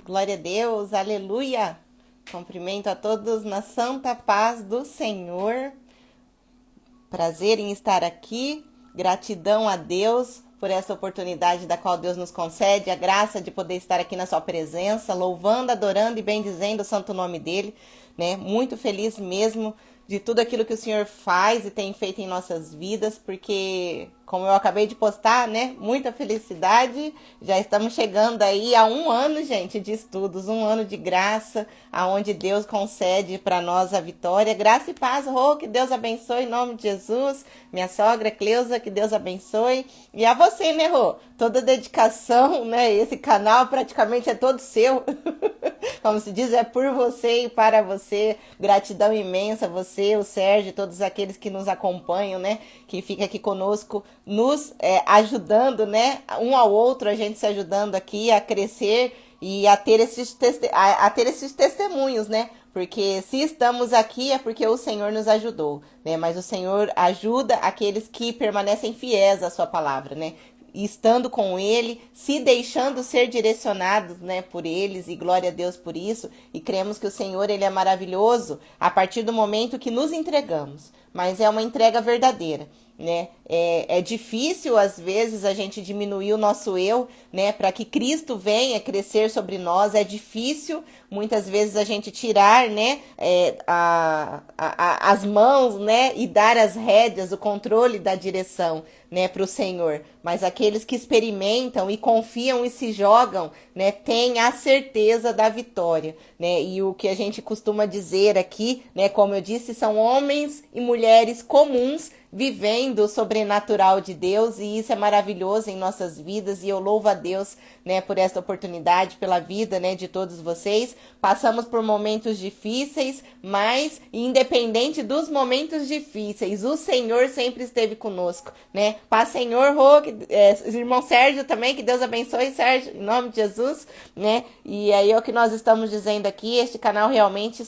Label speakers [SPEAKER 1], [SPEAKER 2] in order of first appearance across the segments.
[SPEAKER 1] glória a Deus, aleluia. Cumprimento a todos na santa paz do Senhor. Prazer em estar aqui. Gratidão a Deus por essa oportunidade da qual Deus nos concede, a graça de poder estar aqui na sua presença, louvando, adorando e bendizendo o santo nome dele, né? Muito feliz mesmo de tudo aquilo que o Senhor faz e tem feito em nossas vidas, porque, como eu acabei de postar, né, muita felicidade, já estamos chegando aí a 1 ano, gente, de estudos, 1 ano de graça, aonde Deus concede para nós a vitória, graça e paz, que Deus abençoe em nome de Jesus, minha sogra Cleusa, que Deus abençoe, e a você, né, Rô, toda dedicação, né, esse canal praticamente é todo seu, como se diz, é por você e para você, gratidão imensa a você, o Sérgio, todos aqueles que nos acompanham, né, que fica aqui conosco, nos ajudando, né, um ao outro, a gente se ajudando aqui a crescer e a ter esses testemunhos, né, porque se estamos aqui é porque o Senhor nos ajudou, né, mas o Senhor ajuda aqueles que permanecem fiéis à sua palavra, né, estando com ele, se deixando ser direcionados, né, por eles, e glória a Deus por isso, e cremos que o Senhor, ele é maravilhoso a partir do momento que nos entregamos, mas é uma entrega verdadeira, né, é difícil às vezes a gente diminuir o nosso eu, né, para que Cristo venha crescer sobre nós, é difícil muitas vezes a gente tirar, né, as mãos, né, e dar as rédeas, o controle da direção, né, para o Senhor, mas aqueles que experimentam e confiam e se jogam, né, têm a certeza da vitória, né, e o que a gente costuma dizer aqui, né, como eu disse, são homens e mulheres comuns vivendo o sobrenatural de Deus, e isso é maravilhoso em nossas vidas, e eu louvo a Deus, né, por esta oportunidade, pela vida, né, de todos vocês. Passamos por momentos difíceis, mas independente dos momentos difíceis, o Senhor sempre esteve conosco, né? Paz, Senhor, irmão Sérgio também, que Deus abençoe, Sérgio, em nome de Jesus, né? E aí é o que nós estamos dizendo aqui, este canal realmente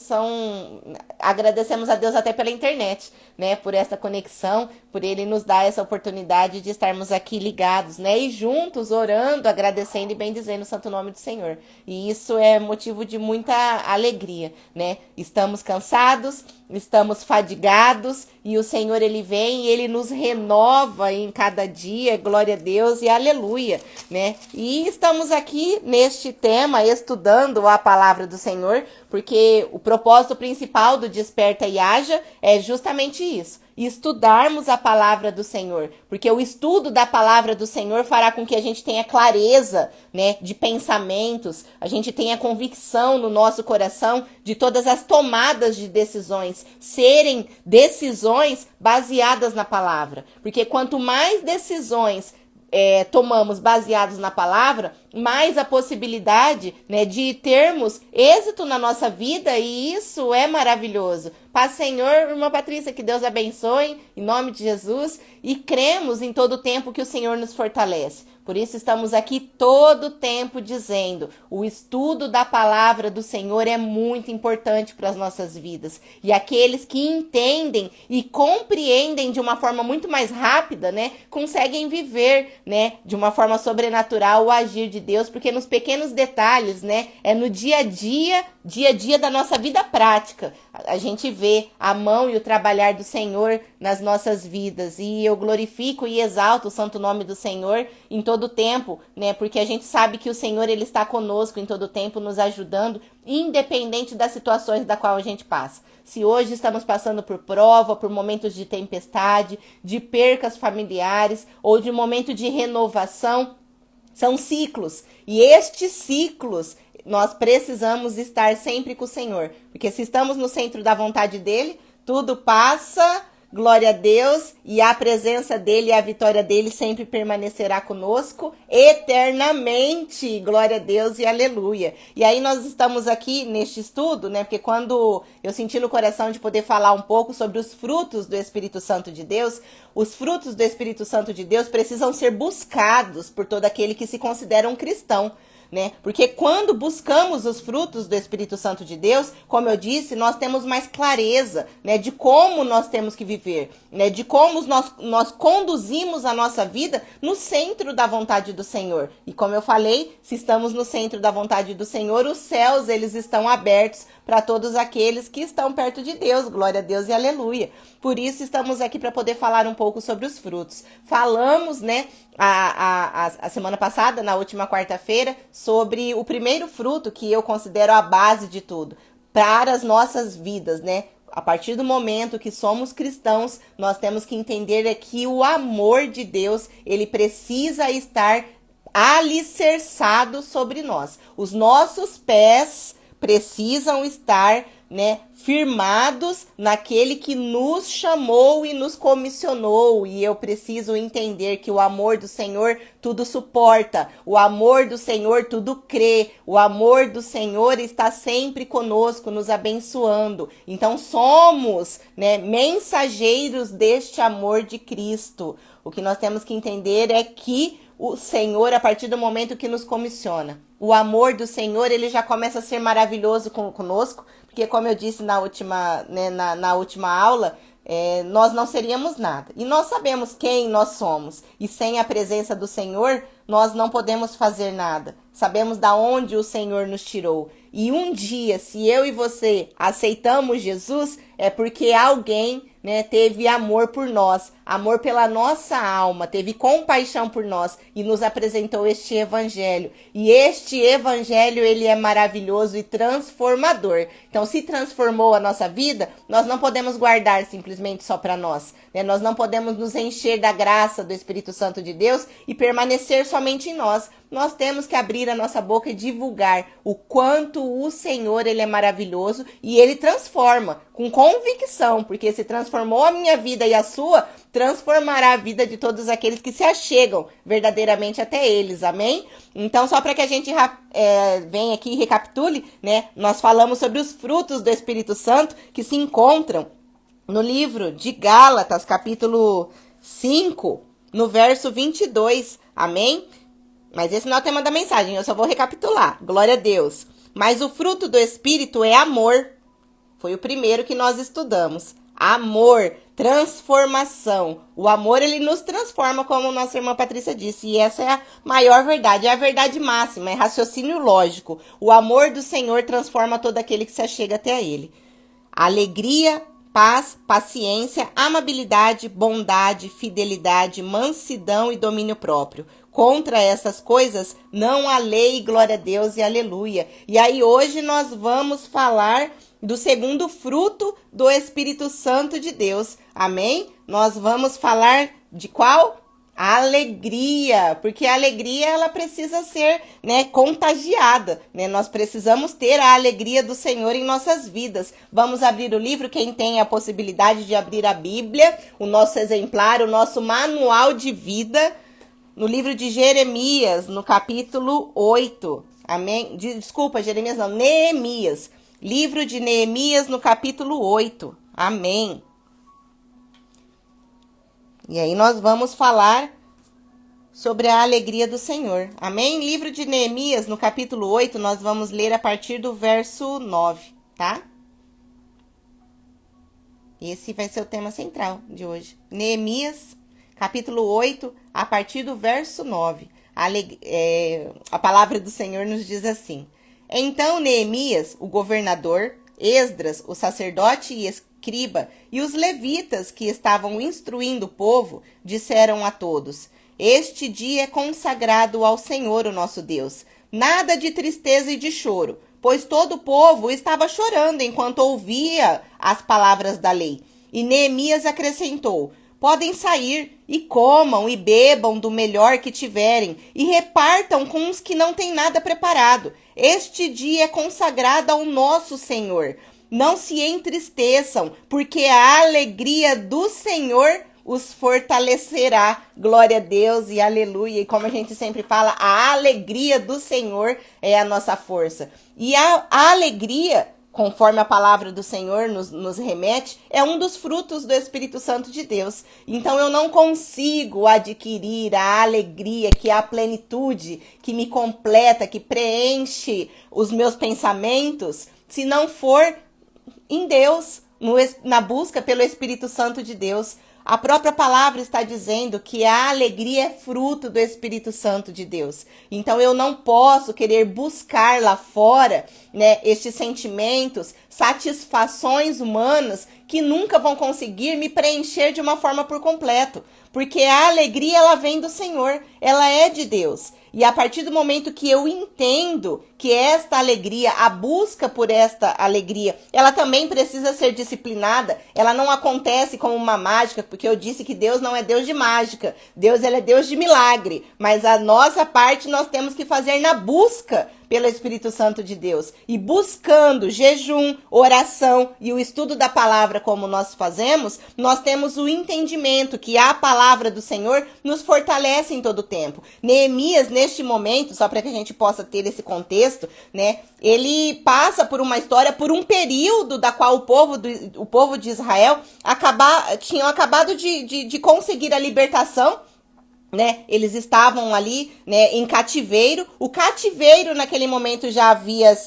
[SPEAKER 1] agradecemos a Deus até pela internet, né, por essa conexão, por ele nos dar essa oportunidade de estarmos aqui ligados, né, e juntos orando, agradecendo e bendizendo o santo nome do Senhor. E isso é motivo de muita alegria, né? Estamos cansados, estamos fadigados, e o Senhor, ele vem e ele nos renova em cada dia, glória a Deus e aleluia, né? E estamos aqui neste tema, estudando a palavra do Senhor, porque o propósito principal do Desperta e Haja é justamente isso, estudarmos a palavra do Senhor, porque o estudo da palavra do Senhor fará com que a gente tenha clareza, né, de pensamentos, a gente tenha convicção no nosso coração de todas as tomadas de decisões, serem decisões baseadas na palavra, porque quanto mais decisões tomamos baseados na palavra, mais a possibilidade, né, de termos êxito na nossa vida, e isso é maravilhoso. Paz, Senhor, irmã Patrícia, que Deus abençoe, em nome de Jesus, e cremos em todo o tempo que o Senhor nos fortalece. Por isso estamos aqui todo o tempo dizendo, o estudo da palavra do Senhor é muito importante para as nossas vidas. E aqueles que entendem e compreendem de uma forma muito mais rápida, né, conseguem viver, né, de uma forma sobrenatural o agir de Deus, porque nos pequenos detalhes, né, é no dia a dia da nossa vida prática, a gente vê a mão e o trabalhar do Senhor nas nossas vidas, e eu glorifico e exalto o santo nome do Senhor em todo o tempo, né, porque a gente sabe que o Senhor, ele está conosco em todo o tempo, nos ajudando, independente das situações da qual a gente passa. Se hoje estamos passando por prova, por momentos de tempestade, de percas familiares, ou de momento de renovação, são ciclos, e estes ciclos nós precisamos estar sempre com o Senhor, porque se estamos no centro da vontade dele, tudo passa, glória a Deus, e a presença dele e a vitória dele sempre permanecerá conosco eternamente, glória a Deus e aleluia. E aí nós estamos aqui neste estudo, né, porque quando eu senti no coração de poder falar um pouco sobre os frutos do Espírito Santo de Deus, os frutos do Espírito Santo de Deus precisam ser buscados por todo aquele que se considera um cristão, né? Porque quando buscamos os frutos do Espírito Santo de Deus, como eu disse, nós temos mais clareza, né, de como nós temos que viver, né, de como nós conduzimos a nossa vida no centro da vontade do Senhor. E como eu falei, se estamos no centro da vontade do Senhor, os céus, eles estão abertos para todos aqueles que estão perto de Deus. Glória a Deus e aleluia. Por isso estamos aqui para poder falar um pouco sobre os frutos. Falamos, né, a semana passada, na última quarta-feira, sobre o primeiro fruto que eu considero a base de tudo para as nossas vidas, né? A partir do momento que somos cristãos, nós temos que entender que o amor de Deus, ele precisa estar alicerçado sobre nós. Os nossos pés precisam estar, né, firmados naquele que nos chamou e nos comissionou. E eu preciso entender que o amor do Senhor tudo suporta, o amor do Senhor tudo crê, o amor do Senhor está sempre conosco, nos abençoando. Então somos, né, mensageiros deste amor de Cristo. O que nós temos que entender é que o Senhor, a partir do momento que nos comissiona, o amor do Senhor, ele já começa a ser maravilhoso conosco, porque como eu disse na última, né, na última aula, nós não seríamos nada. E nós sabemos quem nós somos. E sem a presença do Senhor, nós não podemos fazer nada. Sabemos da onde o Senhor nos tirou. E um dia, se eu e você aceitamos Jesus, é porque alguém, né, teve amor por nós, amor pela nossa alma, teve compaixão por nós e nos apresentou este evangelho. E este evangelho, ele é maravilhoso e transformador. Então, se transformou a nossa vida, nós não podemos guardar simplesmente só para nós, né? Nós não podemos nos encher da graça do Espírito Santo de Deus e permanecer somente em nós. Nós temos que abrir a nossa boca e divulgar o quanto o Senhor, ele é maravilhoso e ele transforma com convicção, porque se transformou a minha vida e a sua, transformará a vida de todos aqueles que se achegam verdadeiramente até eles, amém? Então, só para que a gente venha aqui e recapitule, né? Nós falamos sobre os frutos do Espírito Santo que se encontram no livro de Gálatas, capítulo 5, no verso 22, amém? Mas esse não é o tema da mensagem, eu só vou recapitular. Glória a Deus. Mas o fruto do Espírito é amor. Foi o primeiro que nós estudamos. Amor, transformação. O amor, ele nos transforma, como nossa irmã Patrícia disse. E essa é a maior verdade, é a verdade máxima, é raciocínio lógico. O amor do Senhor transforma todo aquele que se achega até ele. Alegria, paz, paciência, amabilidade, bondade, fidelidade, mansidão e domínio próprio. Contra essas coisas não há lei, glória a Deus e aleluia. E aí hoje nós vamos falar do segundo fruto do Espírito Santo de Deus. Amém? Nós vamos falar de qual? A alegria, porque a alegria ela precisa ser, né, contagiada, né? Nós precisamos ter a alegria do Senhor em nossas vidas. Vamos abrir o livro, quem tem a possibilidade de abrir a Bíblia, o nosso exemplar, o nosso manual de vida, no livro de Jeremias, no capítulo 8. Amém? Desculpa, Jeremias não, Neemias. Livro de Neemias, no capítulo 8. Amém. E aí nós vamos falar sobre a alegria do Senhor. Amém? Livro de Neemias, no capítulo 8, nós vamos ler a partir do verso 9, tá? Esse vai ser o tema central de hoje. Neemias, capítulo 8, a partir do verso 9. A palavra do Senhor nos diz assim: Então Neemias, o governador, Esdras, o sacerdote e escriba, e os levitas que estavam instruindo o povo, disseram a todos: Este dia é consagrado ao Senhor, o nosso Deus. Nada de tristeza e de choro, pois todo o povo estava chorando enquanto ouvia as palavras da lei. E Neemias acrescentou: Podem sair e comam e bebam do melhor que tiverem e repartam com os que não têm nada preparado. Este dia é consagrado ao nosso Senhor. Não se entristeçam, porque a alegria do Senhor os fortalecerá. Glória a Deus e aleluia. E como a gente sempre fala, a alegria do Senhor é a nossa força. E a alegria conforme a palavra do Senhor nos remete, é um dos frutos do Espírito Santo de Deus. Então eu não consigo adquirir a alegria, que é a plenitude, que me completa, que preenche os meus pensamentos, se não for em Deus, na busca pelo Espírito Santo de Deus. A própria palavra está dizendo que a alegria é fruto do Espírito Santo de Deus. Então eu não posso querer buscar lá fora, né, estes sentimentos, satisfações humanas que nunca vão conseguir me preencher de uma forma por completo. Porque a alegria, ela vem do Senhor, ela é de Deus. E a partir do momento que eu entendo que esta alegria, a busca por esta alegria, ela também precisa ser disciplinada, ela não acontece como uma mágica, porque eu disse que Deus não é Deus de mágica, Deus, ele é Deus de milagre, mas a nossa parte nós temos que fazer na busca pelo Espírito Santo de Deus. E buscando jejum, oração e o estudo da palavra como nós fazemos, nós temos o entendimento que a palavra do Senhor nos fortalece em todo o tempo. Neemias, neste momento, só para que a gente possa ter esse contexto, né, ele passa por uma história, por um período da qual o povo de Israel tinham acabado de conseguir a libertação, né? Eles estavam ali, né, em cativeiro. O cativeiro naquele momento já havia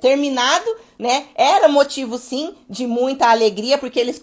[SPEAKER 1] terminado, né? Era motivo sim de muita alegria, porque eles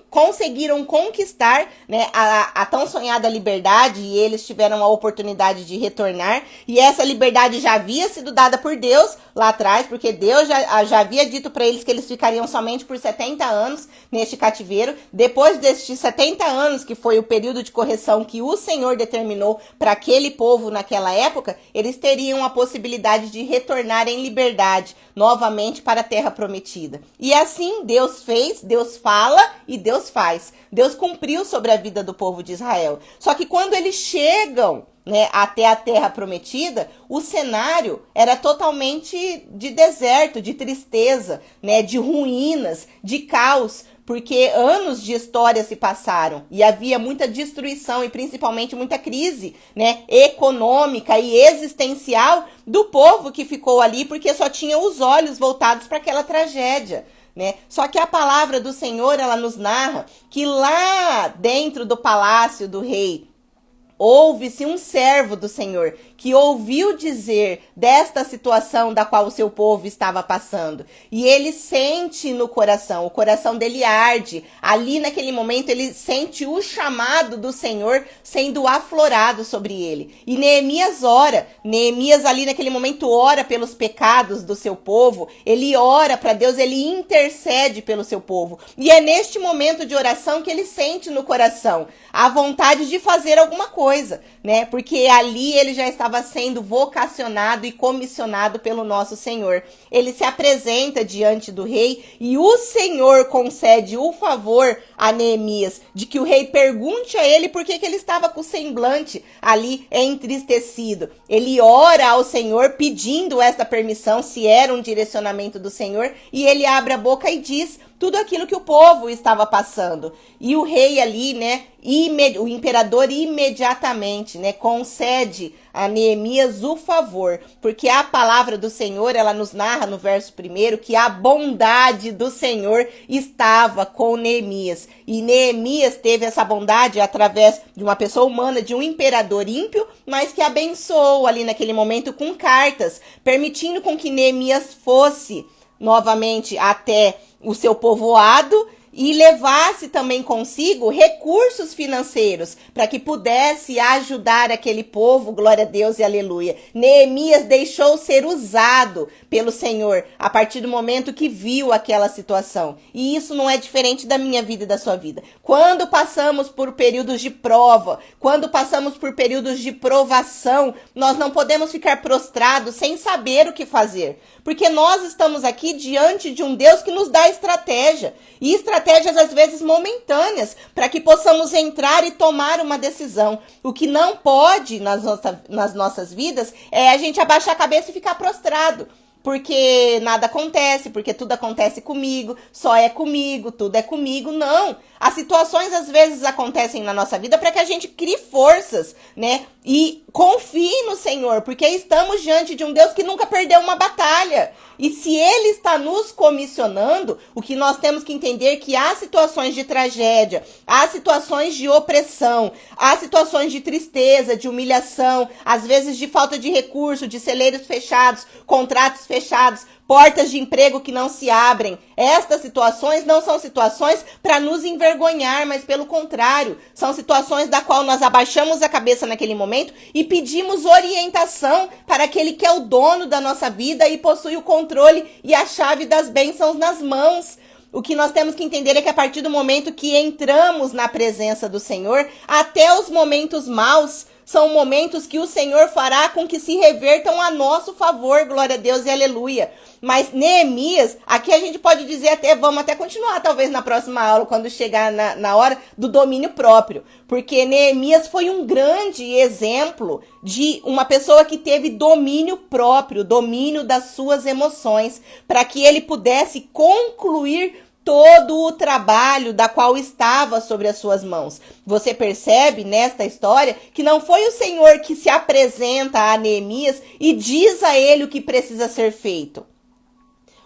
[SPEAKER 1] conseguiram conquistar, né, a tão sonhada liberdade, e eles tiveram a oportunidade de retornar, e essa liberdade já havia sido dada por Deus lá atrás, porque Deus já havia dito para eles que eles ficariam somente por 70 anos neste cativeiro. Depois destes 70 anos, que foi o período de correção que o Senhor determinou para aquele povo naquela época, eles teriam a possibilidade de retornar em liberdade novamente para a terra prometida. E assim Deus fez, Deus fala e Deus faz. Deus cumpriu sobre a vida do povo de Israel. Só que quando eles chegam, né, até a terra prometida, o cenário era totalmente de deserto, de tristeza, né, de ruínas, de caos, porque anos de história se passaram e havia muita destruição e principalmente muita crise, né, econômica e existencial do povo que ficou ali, porque só tinha os olhos voltados para aquela tragédia, né? Só que a palavra do Senhor, ela nos narra que lá dentro do palácio do rei houve-se um servo do Senhor que ouviu dizer desta situação da qual o seu povo estava passando. E ele sente no coração, o coração dele arde. Ali naquele momento ele sente o chamado do Senhor sendo aflorado sobre ele. E Neemias ora. Neemias ali naquele momento ora pelos pecados do seu povo. Ele ora para Deus, ele intercede pelo seu povo. E é neste momento de oração que ele sente no coração a vontade de fazer alguma coisa, né? Porque ali ele já estava sendo vocacionado e comissionado pelo nosso Senhor. Ele se apresenta diante do rei e o Senhor concede o favor a Neemias de que o rei pergunte a ele por que ele estava com o semblante ali entristecido. Ele ora ao Senhor pedindo essa permissão, se era um direcionamento do Senhor, e ele abre a boca e diz tudo aquilo que o povo estava passando. E o rei ali, né, o imperador imediatamente, né, concede a Neemias o favor, porque a palavra do Senhor, ela nos narra no verso 1 que a bondade do Senhor estava com Neemias. E Neemias teve essa bondade através de uma pessoa humana, de um imperador ímpio, mas que abençoou ali naquele momento com cartas, permitindo com que Neemias fosse novamente até o seu povoado e levasse também consigo recursos financeiros para que pudesse ajudar aquele povo, glória a Deus e aleluia. Neemias deixou ser usado pelo Senhor a partir do momento que viu aquela situação. E isso não é diferente da minha vida e da sua vida. Quando passamos por períodos de prova, quando passamos por períodos de provação, nós não podemos ficar prostrados sem saber o que fazer. Porque nós estamos aqui diante de um Deus que nos dá estratégia. E estratégias às vezes momentâneas, para que possamos entrar e tomar uma decisão. O que não pode nas nossas vidas é a gente abaixar a cabeça e ficar prostrado. porque nada acontece, porque tudo acontece comigo, só é comigo, tudo é comigo. Não. As situações às vezes acontecem na nossa vida para que a gente crie forças, né? E confie no Senhor, porque estamos diante de um Deus que nunca perdeu uma batalha. E se Ele está nos comissionando, o que nós temos que entender é que há situações de tragédia, há situações de opressão, há situações de tristeza, de humilhação, às vezes de falta de recurso, de celeiros fechados, contratos fechados, portas de emprego que não se abrem. Estas situações não são situações para nos envergonhar, mas pelo contrário, são situações da qual nós abaixamos a cabeça naquele momento e pedimos orientação para aquele que é o dono da nossa vida e possui o controle e a chave das bênçãos nas mãos. O que nós temos que entender é que a partir do momento que entramos na presença do Senhor, até os momentos maus são momentos que o Senhor fará com que se revertam a nosso favor, glória a Deus e aleluia. Mas Neemias, aqui a gente pode dizer até, vamos até continuar talvez na próxima aula, quando chegar na hora do domínio próprio. Porque Neemias foi um grande exemplo de uma pessoa que teve domínio próprio, domínio das suas emoções, para que ele pudesse concluir todo o trabalho da qual estava sobre as suas mãos. Você percebe nesta história que não foi o Senhor que se apresenta a Neemias e diz a ele o que precisa ser feito.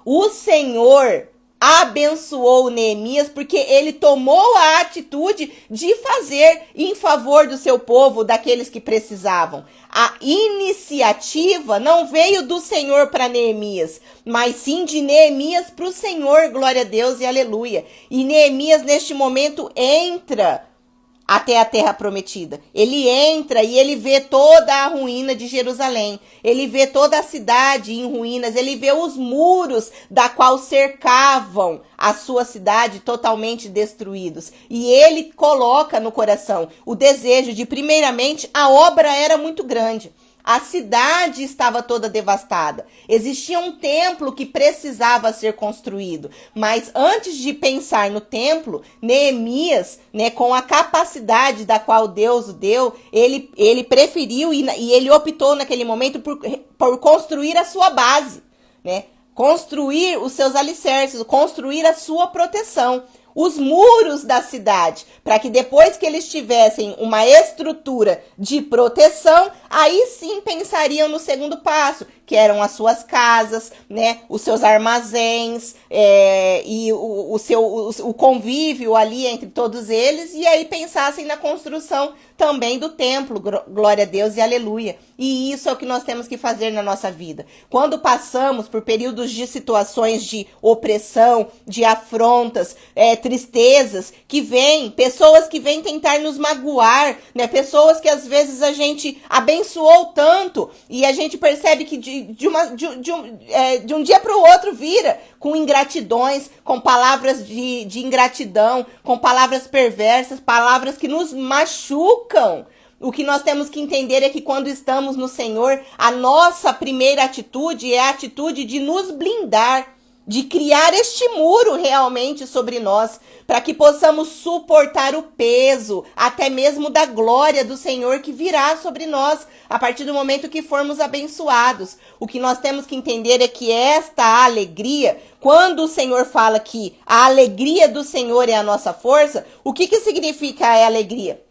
[SPEAKER 1] O Senhor abençoou Neemias porque ele tomou a atitude de fazer em favor do seu povo, daqueles que precisavam. A iniciativa não veio do Senhor para Neemias, mas sim de Neemias para o Senhor, glória a Deus e aleluia. E Neemias neste momento entra até a terra prometida. Ele entra e ele vê toda a ruína de Jerusalém. Ele vê toda a cidade em ruínas. Ele vê os muros da qual cercavam a sua cidade totalmente destruídos. E ele coloca no coração o desejo de, primeiramente, a obra era muito grande. A cidade estava toda devastada. Existia um templo que precisava ser construído. Mas antes de pensar no templo, Neemias, né, com a capacidade da qual Deus o deu, ele preferiu e ele optou naquele momento por construir a sua base, né? Construir os seus alicerces, construir a sua proteção. Os muros da cidade, para que depois que eles tivessem uma estrutura de proteção, aí sim pensariam no segundo passo, que eram as suas casas, né, os seus armazéns, e o convívio ali entre todos eles, e aí pensassem na construção também do templo, glória a Deus e aleluia. E isso é o que nós temos que fazer na nossa vida. Quando passamos por períodos de situações de opressão, de afrontas, tristezas, que vêm, pessoas que vêm tentar nos magoar, né? Pessoas que às vezes a gente abençoou tanto e a gente percebe que de um dia para o outro vira com ingratidões, com palavras de ingratidão, com palavras perversas, palavras que nos machucam. O que nós temos que entender é que quando estamos no Senhor, a nossa primeira atitude é a atitude de nos blindar, de criar este muro realmente sobre nós, para que possamos suportar o peso, até mesmo da glória do Senhor que virá sobre nós, a partir do momento que formos abençoados. O que nós temos que entender é que esta alegria, quando o Senhor fala que a alegria do Senhor é a nossa força, o que significa a alegria?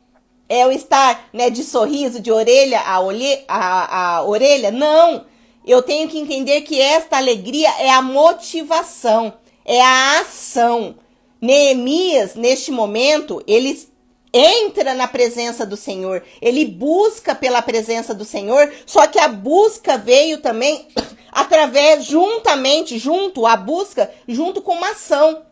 [SPEAKER 1] É o estar, né, de sorriso, de orelha a orelha? Não! Eu tenho que entender que esta alegria é a motivação, é a ação. Neemias, neste momento, ele entra na presença do Senhor, ele busca pela presença do Senhor, só que a busca veio também junto com uma ação.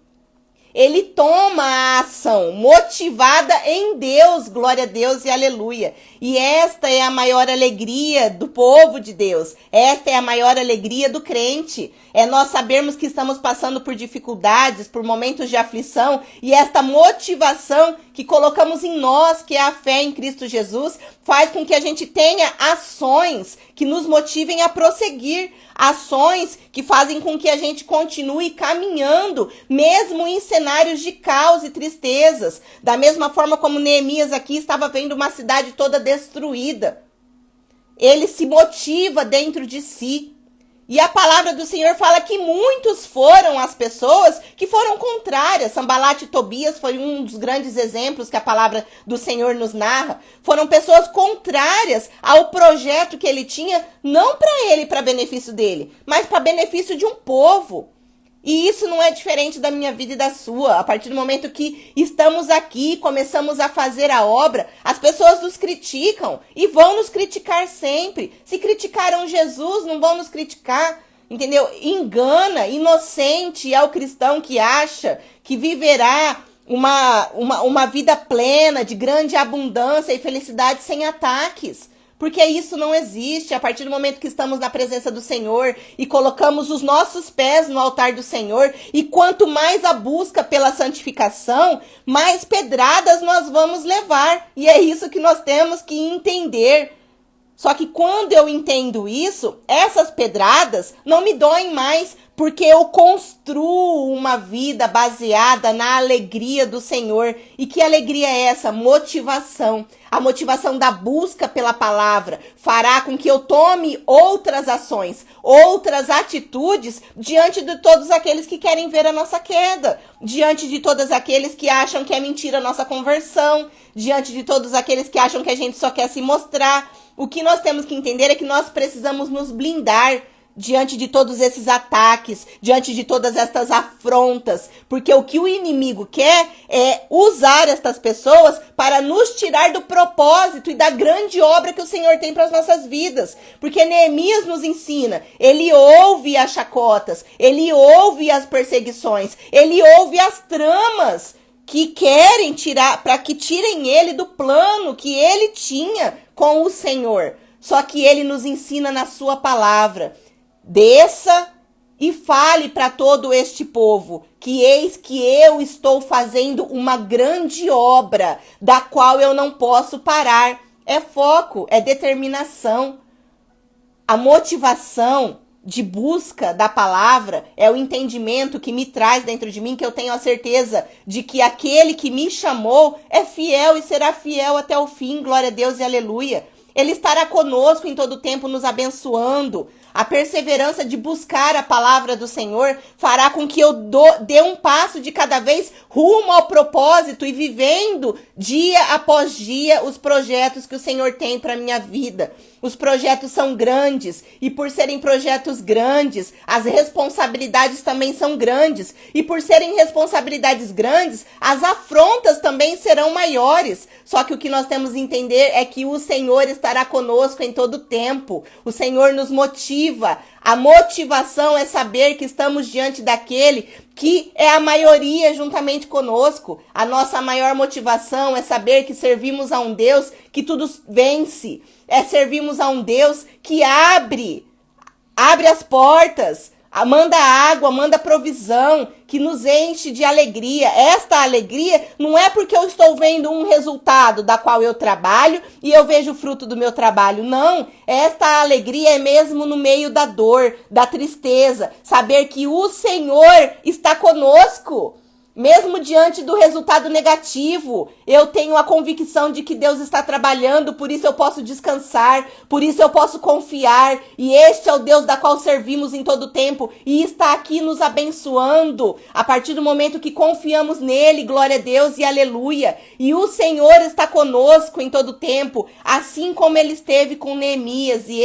[SPEAKER 1] Ele toma a ação motivada em Deus, glória a Deus e aleluia. E esta é a maior alegria do povo de Deus. Esta é a maior alegria do crente. É nós sabermos que estamos passando por dificuldades, por momentos de aflição. E esta motivação que colocamos em nós, que é a fé em Cristo Jesus, faz com que a gente tenha ações que nos motivem a prosseguir. Ações que fazem com que a gente continue caminhando, mesmo em cenários de caos e tristezas. Da mesma forma como Neemias aqui estava vendo uma cidade toda destruída. Ele se motiva dentro de si. E a palavra do Senhor fala que muitos foram as pessoas que foram contrárias. Sanbalate e Tobias foi um dos grandes exemplos que a palavra do Senhor nos narra. Foram pessoas contrárias ao projeto que ele tinha, não para ele, para benefício dele, mas para benefício de um povo. E isso não é diferente da minha vida e da sua. A partir do momento que estamos aqui, começamos a fazer a obra, as pessoas nos criticam e vão nos criticar sempre. Se criticaram Jesus, não vão nos criticar, entendeu? Engana, inocente é o cristão que acha que viverá uma vida plena, de grande abundância e felicidade sem ataques. Porque isso não existe. A partir do momento que estamos na presença do Senhor e colocamos os nossos pés no altar do Senhor, e quanto mais a busca pela santificação, mais pedradas nós vamos levar. E é isso que nós temos que entender. Só que quando eu entendo isso, essas pedradas não me doem mais, porque eu construo uma vida baseada na alegria do Senhor. E que alegria é essa? Motivação. A motivação da busca pela palavra fará com que eu tome outras ações, outras atitudes diante de todos aqueles que querem ver a nossa queda, diante de todos aqueles que acham que é mentira a nossa conversão, diante de todos aqueles que acham que a gente só quer se mostrar. O que nós temos que entender é que nós precisamos nos blindar diante de todos esses ataques, diante de todas estas afrontas, porque o que o inimigo quer é usar estas pessoas para nos tirar do propósito e da grande obra que o Senhor tem para as nossas vidas. Porque Neemias nos ensina, ele ouve as chacotas, ele ouve as perseguições, ele ouve as tramas que querem tirar, para que tirem ele do plano que ele tinha com o Senhor. Só que ele nos ensina na sua palavra: desça e fale para todo este povo que eis que eu estou fazendo uma grande obra, da qual eu não posso parar. É foco, é determinação. A motivação de busca da palavra é o entendimento que me traz dentro de mim, que eu tenho a certeza de que aquele que me chamou é fiel e será fiel até o fim. Glória a Deus e aleluia. Ele estará conosco em todo tempo, nos abençoando. A perseverança de buscar a palavra do Senhor fará com que eu dê um passo de cada vez rumo ao propósito e vivendo dia após dia os projetos que o Senhor tem para a minha vida. Os projetos são grandes e por serem projetos grandes, as responsabilidades também são grandes. E por serem responsabilidades grandes, as afrontas também serão maiores. Só que o que nós temos que entender é que o Senhor estará conosco em todo tempo. O Senhor nos motiva. A motivação é saber que estamos diante daquele que é a maioria juntamente conosco. A nossa maior motivação é saber que servimos a um Deus que tudo vence. É servirmos a um Deus que abre as portas, manda água, manda provisão, que nos enche de alegria. Esta alegria não é porque eu estou vendo um resultado da qual eu trabalho e eu vejo o fruto do meu trabalho. Não, esta alegria é mesmo no meio da dor, da tristeza. Saber que o Senhor está conosco. Mesmo diante do resultado negativo, eu tenho a convicção de que Deus está trabalhando, por isso eu posso descansar, por isso eu posso confiar, e este é o Deus da qual servimos em todo tempo, e está aqui nos abençoando, a partir do momento que confiamos nele, glória a Deus e aleluia, e o Senhor está conosco em todo tempo, assim como ele esteve com Neemias, e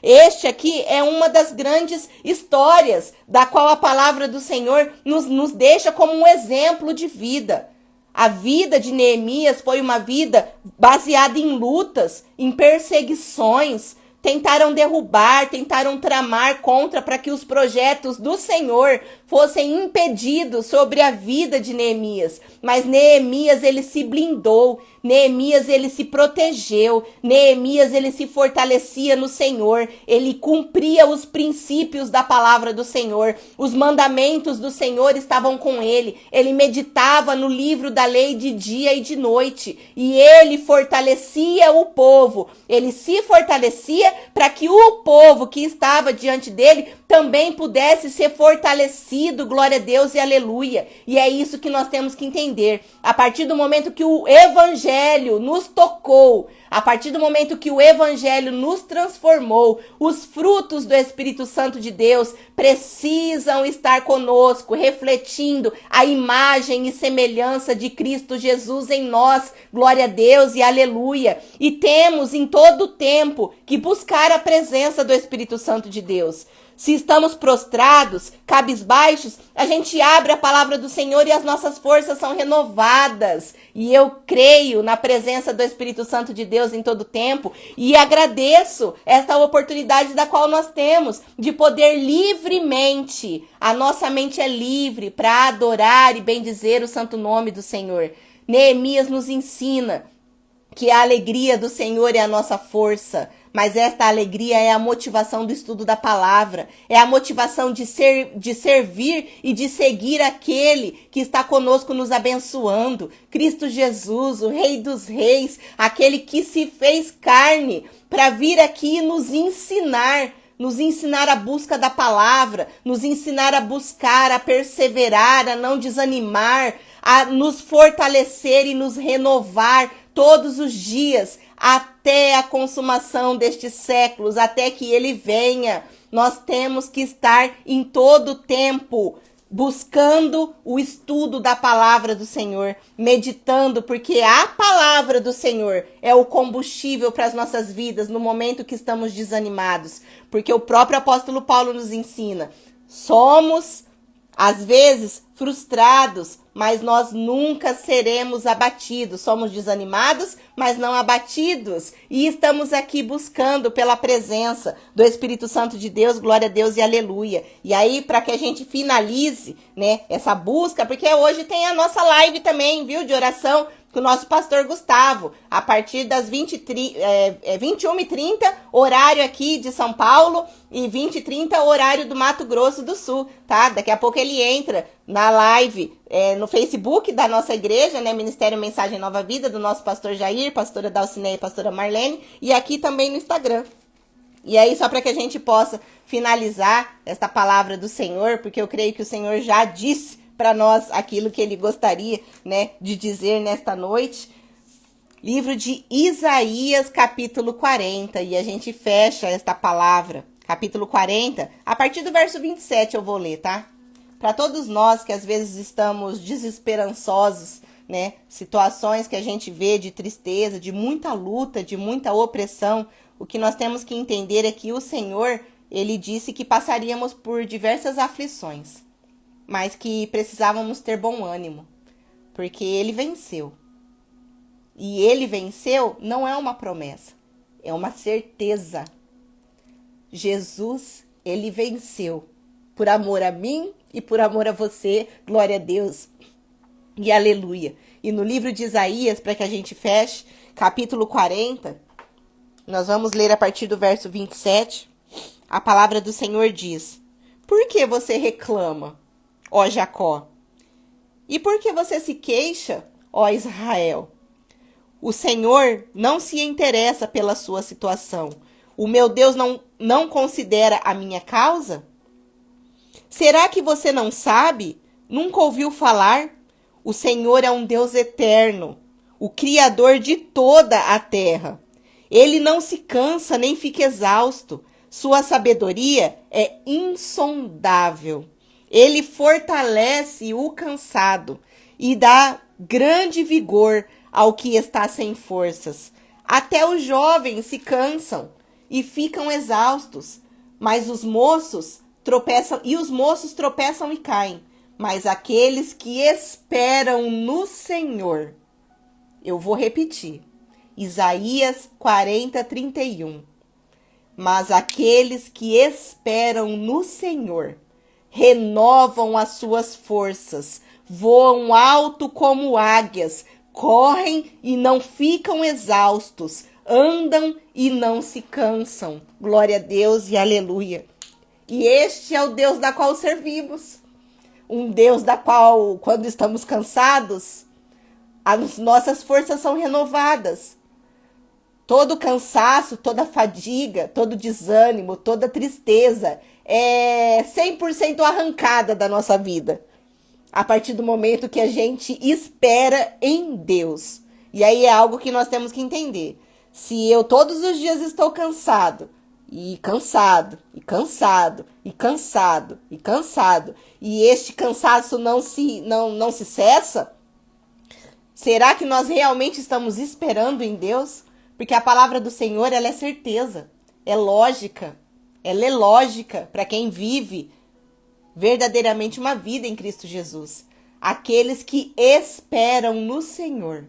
[SPEAKER 1] este aqui é uma das grandes histórias, da qual a palavra do Senhor nos deixa como um exemplo de vida. A vida de Neemias foi uma vida baseada em lutas, em perseguições. Tentaram derrubar, tentaram tramar contra para que os projetos do Senhor fossem impedidos sobre a vida de Neemias. Mas Neemias, ele se blindou. Neemias, ele se protegeu. Neemias, ele se fortalecia no Senhor. Ele cumpria os princípios da palavra do Senhor. Os mandamentos do Senhor estavam com ele. Ele meditava no livro da lei de dia e de noite. E ele fortalecia o povo. Ele se fortalecia para que o povo que estava diante dele também pudesse ser fortalecido, glória a Deus e aleluia. E é isso que nós temos que entender. A partir do momento que o evangelho evangelho nos tocou, a partir do momento que o evangelho nos transformou, os frutos do Espírito Santo de Deus precisam estar conosco, refletindo a imagem e semelhança de Cristo Jesus em nós. Glória a Deus e aleluia. E temos em todo o tempo que buscar a presença do Espírito Santo de Deus. Se estamos prostrados, cabisbaixos, a gente abre a palavra do Senhor e as nossas forças são renovadas. E eu creio na presença do Espírito Santo de Deus em todo tempo e agradeço esta oportunidade da qual nós temos de poder livremente, a nossa mente é livre para adorar e bendizer o santo nome do Senhor. Neemias nos ensina que a alegria do Senhor é a nossa força, mas esta alegria é a motivação do estudo da palavra, é a motivação de servir e de seguir aquele que está conosco nos abençoando, Cristo Jesus, o Rei dos Reis, aquele que se fez carne para vir aqui e nos ensinar a busca da palavra, nos ensinar a buscar, a perseverar, a não desanimar, a nos fortalecer e nos renovar todos os dias, até a consumação destes séculos, até que ele venha. Nós temos que estar em todo tempo buscando o estudo da palavra do Senhor, meditando, porque a palavra do Senhor é o combustível para as nossas vidas no momento que estamos desanimados. Porque o próprio apóstolo Paulo nos ensina, somos às vezes frustrados, mas nós nunca seremos abatidos. Somos desanimados, mas não abatidos. E estamos aqui buscando pela presença do Espírito Santo de Deus, glória a Deus e aleluia. E aí, para que a gente finalize, né, essa busca, porque hoje tem a nossa live também, viu, de oração, com o nosso pastor Gustavo, a partir das 21h30, horário aqui de São Paulo, e 20h30, horário do Mato Grosso do Sul, tá? Daqui a pouco ele entra na live no Facebook da nossa igreja, né? Ministério Mensagem Nova Vida, do nosso pastor Jair, pastora Dalcineia e pastora Marlene, e aqui também no Instagram. E aí, só para que a gente possa finalizar esta palavra do Senhor, porque eu creio que o Senhor já disse para nós aquilo que ele gostaria, né, de dizer nesta noite. Livro de Isaías, capítulo 40, e a gente fecha esta palavra, capítulo 40, a partir do verso 27 eu vou ler, tá? Para todos nós que às vezes estamos desesperançosos, né, situações que a gente vê de tristeza, de muita luta, de muita opressão, o que nós temos que entender é que o Senhor, ele disse que passaríamos por diversas aflições, mas que precisávamos ter bom ânimo, porque ele venceu. E ele venceu não é uma promessa, é uma certeza. Jesus, ele venceu por amor a mim e por amor a você, glória a Deus e aleluia. E no livro de Isaías, para que a gente feche, capítulo 40, nós vamos ler a partir do verso 27, a palavra do Senhor diz: por que você reclama, ó Jacó? E por que você se queixa, ó Israel? O Senhor não se interessa pela sua situação. O meu Deus não considera a minha causa? Será que você não sabe? Nunca ouviu falar? O Senhor é um Deus eterno, o Criador de toda a terra. Ele não se cansa nem fica exausto. Sua sabedoria é insondável. Ele fortalece o cansado e dá grande vigor ao que está sem forças. Até os jovens se cansam e ficam exaustos, mas os moços tropeçam e caem. Mas aqueles que esperam no Senhor, eu vou repetir, Isaías 40:31. Mas aqueles que esperam no Senhor renovam as suas forças, voam alto como águias, correm e não ficam exaustos, andam e não se cansam. Glória a Deus e aleluia. E este é o Deus da qual servimos. Um Deus da qual, quando estamos cansados, as nossas forças são renovadas. Todo cansaço, toda fadiga, todo desânimo, toda tristeza é 100% arrancada da nossa vida. A partir do momento que a gente espera em Deus. E aí é algo que nós temos que entender. Se eu todos os dias estou cansado, e cansado, e cansado, e cansado, e cansado, e este cansaço não se cessa, será que nós realmente estamos esperando em Deus? Porque a palavra do Senhor, ela é certeza, é lógica. Ela é lógica para quem vive verdadeiramente uma vida em Cristo Jesus. Aqueles que esperam no Senhor.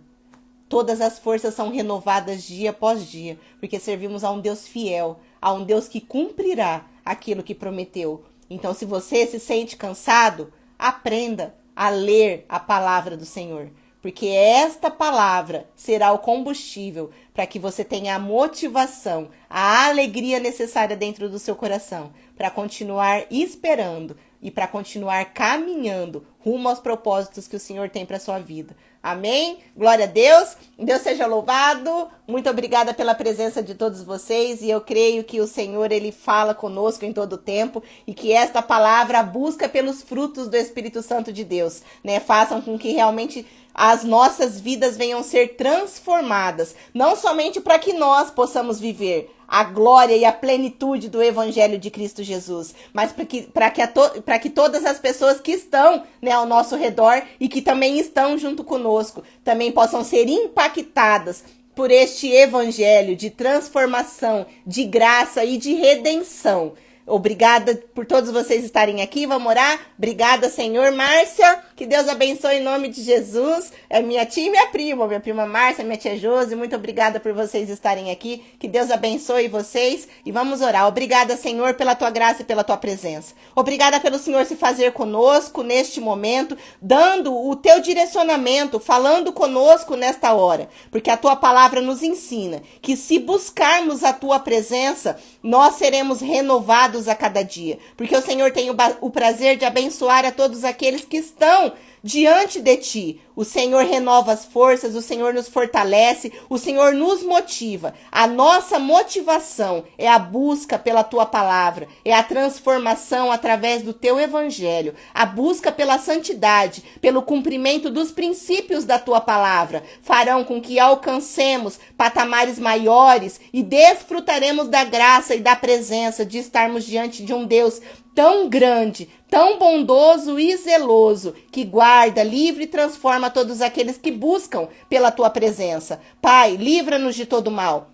[SPEAKER 1] Todas as forças são renovadas dia após dia, porque servimos a um Deus fiel, a um Deus que cumprirá aquilo que prometeu. Então, se você se sente cansado, aprenda a ler a palavra do Senhor, porque esta palavra será o combustível para que você tenha a motivação, a alegria necessária dentro do seu coração, para continuar esperando e para continuar caminhando rumo aos propósitos que o Senhor tem para a sua vida. Amém? Glória a Deus. Deus seja louvado. Muito obrigada pela presença de todos vocês. E eu creio que o Senhor, Ele fala conosco em todo o tempo. E que esta palavra, a busca pelos frutos do Espírito Santo de Deus, né, façam com que realmente as nossas vidas venham ser transformadas. Não somente para que nós possamos viver a glória e a plenitude do Evangelho de Cristo Jesus, mas para que todas as pessoas que estão, né, ao nosso redor e que também estão junto conosco, também possam ser impactadas por este Evangelho de transformação, de graça e de redenção. Obrigada por todos vocês estarem aqui. Vamos orar? Obrigada, Senhor. Márcia, que Deus abençoe em nome de Jesus. É minha tia e minha prima Márcia, minha tia Josi. Muito obrigada por vocês estarem aqui. Que Deus abençoe vocês. E vamos orar. Obrigada, Senhor, pela tua graça e pela tua presença. Obrigada pelo Senhor se fazer conosco neste momento, dando o teu direcionamento, falando conosco nesta hora. Porque a tua palavra nos ensina que se buscarmos a tua presença, nós seremos renovados a cada dia, porque o Senhor tem o prazer de abençoar a todos aqueles que estão diante de ti. O Senhor renova as forças, o Senhor nos fortalece, o Senhor nos motiva. A nossa motivação é a busca pela tua palavra, é a transformação através do teu evangelho, a busca pela santidade, pelo cumprimento dos princípios da tua palavra, farão com que alcancemos patamares maiores e desfrutaremos da graça e da presença de estarmos diante de um Deus tão grande, tão bondoso e zeloso, que guarda, livra e transforma todos aqueles que buscam pela tua presença. Pai, livra-nos de todo mal.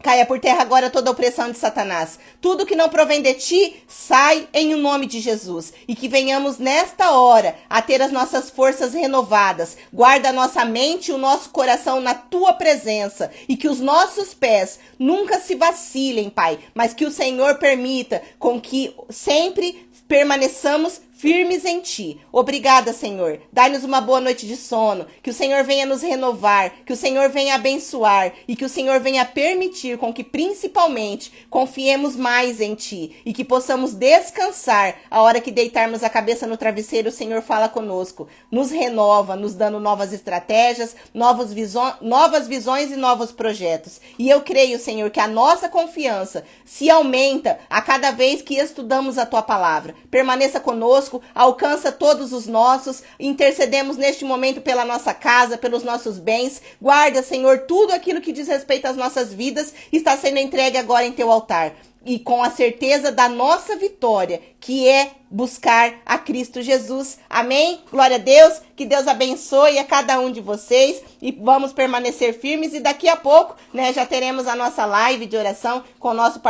[SPEAKER 1] Caia por terra agora toda a opressão de Satanás. Tudo que não provém de ti, sai em o nome de Jesus. E que venhamos nesta hora a ter as nossas forças renovadas. Guarda a nossa mente e o nosso coração na tua presença. E que os nossos pés nunca se vacilem, Pai. Mas que o Senhor permita com que sempre permaneçamos firmes em ti. Obrigada, Senhor. Dai-nos uma boa noite de sono. Que o Senhor venha nos renovar. Que o Senhor venha abençoar. E que o Senhor venha permitir com que, principalmente, confiemos mais em ti. E que possamos descansar. A hora que deitarmos a cabeça no travesseiro, o Senhor fala conosco. Nos renova, nos dando novas estratégias, novas visões e novos projetos. E eu creio, Senhor, que a nossa confiança se aumenta a cada vez que estudamos a tua palavra. Permaneça conosco. Alcança todos os nossos, intercedemos neste momento pela nossa casa, pelos nossos bens, guarda, Senhor, tudo aquilo que diz respeito às nossas vidas está sendo entregue agora em teu altar, e com a certeza da nossa vitória, que é buscar a Cristo Jesus, amém? Glória a Deus, que Deus abençoe a cada um de vocês, e vamos permanecer firmes, e daqui a pouco, né, já teremos a nossa live de oração com o nosso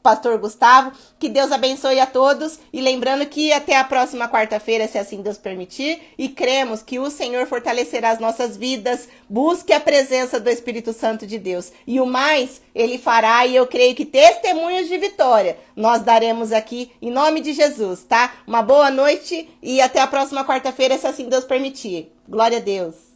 [SPEAKER 1] Pastor Gustavo. Que Deus abençoe a todos, e lembrando que até a próxima quarta-feira, se assim Deus permitir, e cremos que o Senhor fortalecerá as nossas vidas. Busque a presença do Espírito Santo de Deus, e o mais Ele fará, e eu creio que testemunhos de vitória nós daremos aqui em nome de Jesus, tá? Uma boa noite e até a próxima quarta-feira, se assim Deus permitir. Glória a Deus.